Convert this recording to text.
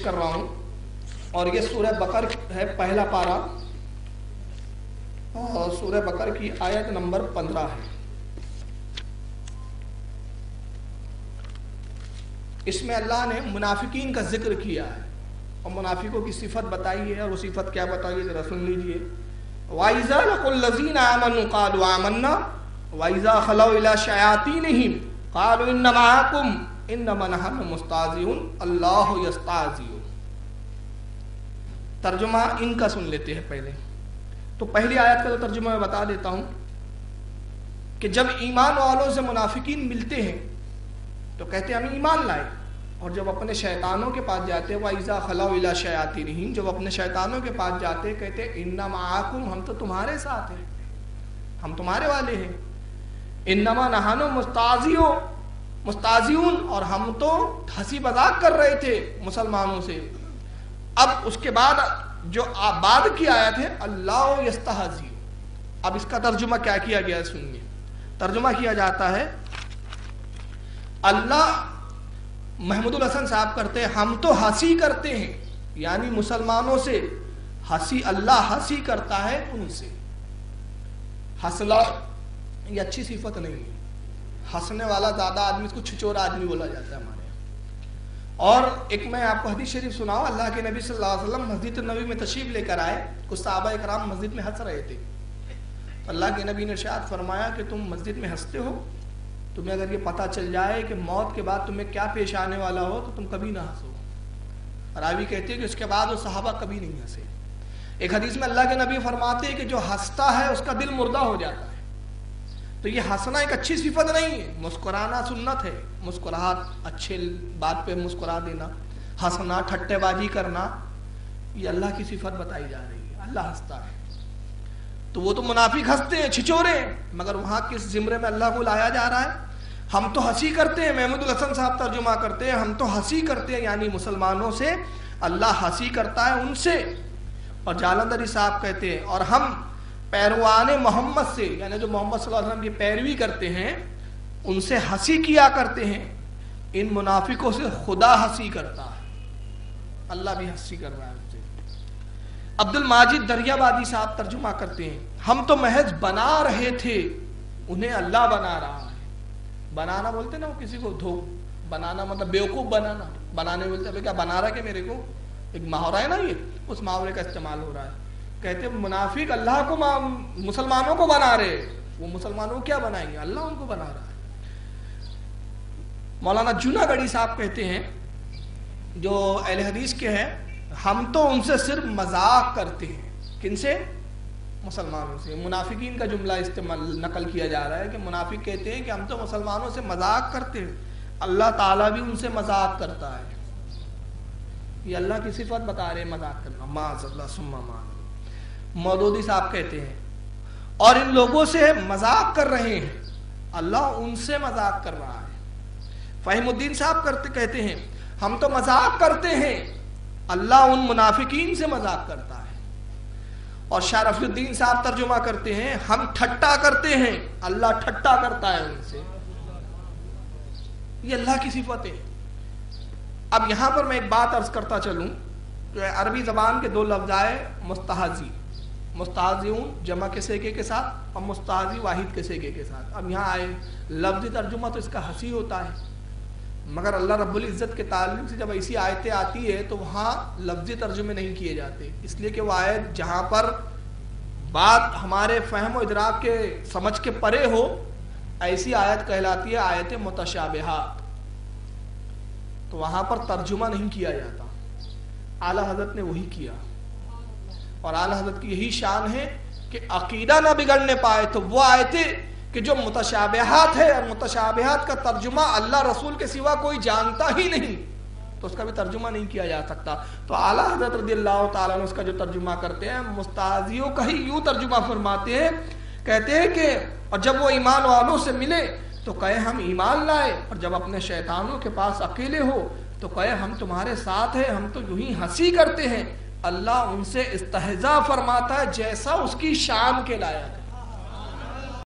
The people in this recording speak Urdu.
کر رہا ہوں، اور یہ سورہ بقر ہے، پہلا پارہ، اور سورہ بقر کی آیت نمبر 15 ہے۔ اس میں اللہ نے منافقین کا ذکر کیا ہے اور منافقوں کی صفت بتائی ہے، اور وہ صفت کیا بتائی ہے ذرا سن لیجئے۔ وَإِذَا لَقُوا الَّذِينَ آمَنُوا قَالُوا آمَنَّا وَإِذَا خَلَوْا إِلَىٰ شَيَاطِينِهِمْ قَالُوا إِنَّ مَعَكُمْ إِنَّمَا نَحْنُ مُسْتَهْزِئُونَ اللَّهُ يَسْتَهْزِئُ۔ ترجمہ ان کا سن لیتے ہیں پہلے۔ تو پہلی آیت کا ترجمہ میں بتا دیتا ہوں کہ جب ایمان والوں سے منافقین ملتے ہیں تو کہتے ہیں ہم ایمان لائے، اور جب اپنے شیطانوں کے پاس جاتے ہیں وَإِذَا خَلَوْا إِلَىٰ شَيَاطِينِهِمْ، جب اپنے شیطانوں کے پاس جاتے کہتے ہیں اِنَّ مَعَكُمْ، ہم تو تمہارے ساتھ ہیں، ہم تمہارے والے ہیں، اِنَّمَا نَحْنُ مُسْتَهْزِئُونَ، اور ہم تو ہنسی مذاق کر رہے تھے مسلمانوں سے۔ اب اس کے بعد جو بعد کی آیت ہے اللہ یستہزئ، اب اس کا ترجمہ کیا کیا گیا ہے سنیے۔ ترجمہ کیا جاتا ہے، اللہ، محمود الحسن صاحب کرتے ہیں ہم تو ہنسی کرتے ہیں، یعنی مسلمانوں سے ہنسی، اللہ ہنسی کرتا ہے ان سے۔ ہنسنا یہ اچھی صفت نہیں ہے، ہنسنے والا زیادہ آدمی، اس کو چھچور آدمی بولا جاتا ہے ہمارے یہاں۔ اور ایک میں آپ کو حدیث شریف سناؤں، اللہ کے نبی صلی اللہ علیہ وسلم مسجد نبوی میں تشریف لے کر آئے، کچھ صحابہ کرام مسجد میں ہنس رہے تھے، تو اللہ کے نبی نے ارشاد فرمایا کہ تم مسجد میں ہنستے ہو، تمہیں اگر یہ پتہ چل جائے کہ موت کے بعد تمہیں کیا پیش آنے والا ہو تو تم کبھی نہ ہنسو۔ راوی کہتے ہیں کہ اس کے بعد وہ صحابہ کبھی نہیں ہنسے۔ ایک حدیث میں اللہ کے نبی فرماتے ہیں کہ جو ہنستا ہے اس کا دل مردہ ہو جاتا ہے۔ تو یہ ہنسنا ایک اچھی صفت نہیں ہے، مسکرانا سنت ہے، مسکراہٹ، اچھے بات پہ مسکرا دینا، ہنسنا، ٹھٹے بازی کرنا، یہ اللہ کی صفت بتائی جا رہی ہے، اللہ ہنستا ہے۔ تو وہ تو منافق ہنستے ہیں، چھچورے ہیں، مگر وہاں کس زمرے میں اللہ کو لایا جا رہا ہے؟ ہم تو ہنسی کرتے ہیں، محمود الحسن صاحب ترجمہ کرتے ہیں ہم تو ہنسی کرتے ہیں، یعنی مسلمانوں سے اللہ ہنسی کرتا ہے ان سے۔ اور جالندری صاحب کہتے ہیں اور ہم پیروان محمد سے، یعنی جو محمد صلی اللہ علیہ وسلم کی پیروی کرتے ہیں ان سے ہنسی کیا کرتے ہیں، ان منافقوں سے خدا ہنسی کرتا ہے، اللہ بھی ہنسی کر رہا ہے ان سے۔ عبد الماجد دریابادی صاحب ترجمہ کرتے ہیں ہم تو محض بنا رہے تھے، انہیں اللہ بنا رہا ہے۔ بنانا بولتے نا وہ کسی کو بنانا مطلب بیوقوف بنانا، بنانے بولتے ہیں کیا بنا رہا کہ میرے کو، ایک محاورہ ہے نا، یہ اس محاورے کا استعمال ہو رہا ہے۔ کہتے ہیں منافق اللہ کو مسلمانوں کو بنا رہے، وہ مسلمانوں کو کیا بنائیں گے، اللہ ان کو بنا رہا ہے۔ مولانا جوناگڑھی صاحب کہتے ہیں جو اہل حدیث کے ہیں ہم تو ان سے صرف مذاق کرتے ہیں، کن سے؟ مسلمانوں سے۔ منافقین کا جملہ استعمال نقل کیا جا رہا ہے کہ منافق کہتے ہیں کہ ہم تو مسلمانوں سے مذاق کرتے ہیں، اللہ تعالیٰ بھی ان سے مذاق کرتا ہے۔ یہ اللہ کی صفت بتا رہے ہیں مذاق کرنا، معاذ اللہ ثم معاذ۔ مودودی صاحب کہتے ہیں اور ان لوگوں سے مذاق کر رہے ہیں، اللہ ان سے مذاق کر رہا ہے۔ فہیم الدین صاحب کہتے ہیں ہم تو مذاق کرتے ہیں، اللہ ان منافقین سے مذاق کرتا ہے۔ اور شاہ رفیع الدین صاحب ترجمہ کرتے ہیں ہم ٹھٹا کرتے ہیں، اللہ ٹھٹا کرتا ہے ان سے۔ یہ اللہ کی صفت ہے۔ اب یہاں پر میں ایک بات عرض کرتا چلوں کہ عربی زبان کے دو لفظ آئے، مستہزی، مستہزئون جمع کے سیغے کے ساتھ اور مستہزی واحد کے سیغے کے ساتھ۔ اب یہاں آئے لفظی ترجمہ تو اس کا ہنسی ہوتا ہے، مگر اللہ رب العزت کے تعلق سے جب ایسی آیتیں آتی ہے تو وہاں لفظی ترجمے نہیں کیے جاتے، اس لیے کہ وہ آیت جہاں پر بات ہمارے فہم و ادراک کے سمجھ کے پرے ہو، ایسی آیت کہلاتی ہے آیت متشابہات، تو وہاں پر ترجمہ نہیں کیا جاتا۔ اعلیٰ حضرت نے وہی کیا، اور اعلیٰ حضرت کی یہی شان ہے کہ عقیدہ نہ بگڑنے پائے، تو وہ آیتیں کہ جو متشابہات ہے، اور متشابہات کا ترجمہ اللہ رسول کے سوا کوئی جانتا ہی نہیں، تو اس کا بھی ترجمہ نہیں کیا جا سکتا۔ تو اعلیٰ حضرت رضی اللہ تعالیٰ عنہ اس کا جو ترجمہ کرتے ہیں، مستہزئوں کا ہی یوں ترجمہ فرماتے ہیں، کہتے ہیں کہ اور جب وہ ایمان والوں سے ملے تو کہے ہم ایمان لائے، اور جب اپنے شیطانوں کے پاس اکیلے ہو تو کہے ہم تمہارے ساتھ ہیں، ہم تو یوں ہی ہنسی کرتے ہیں۔ اللہ ان سے استہزاء فرماتا ہے جیسا اس کی شان کے لائق ہے۔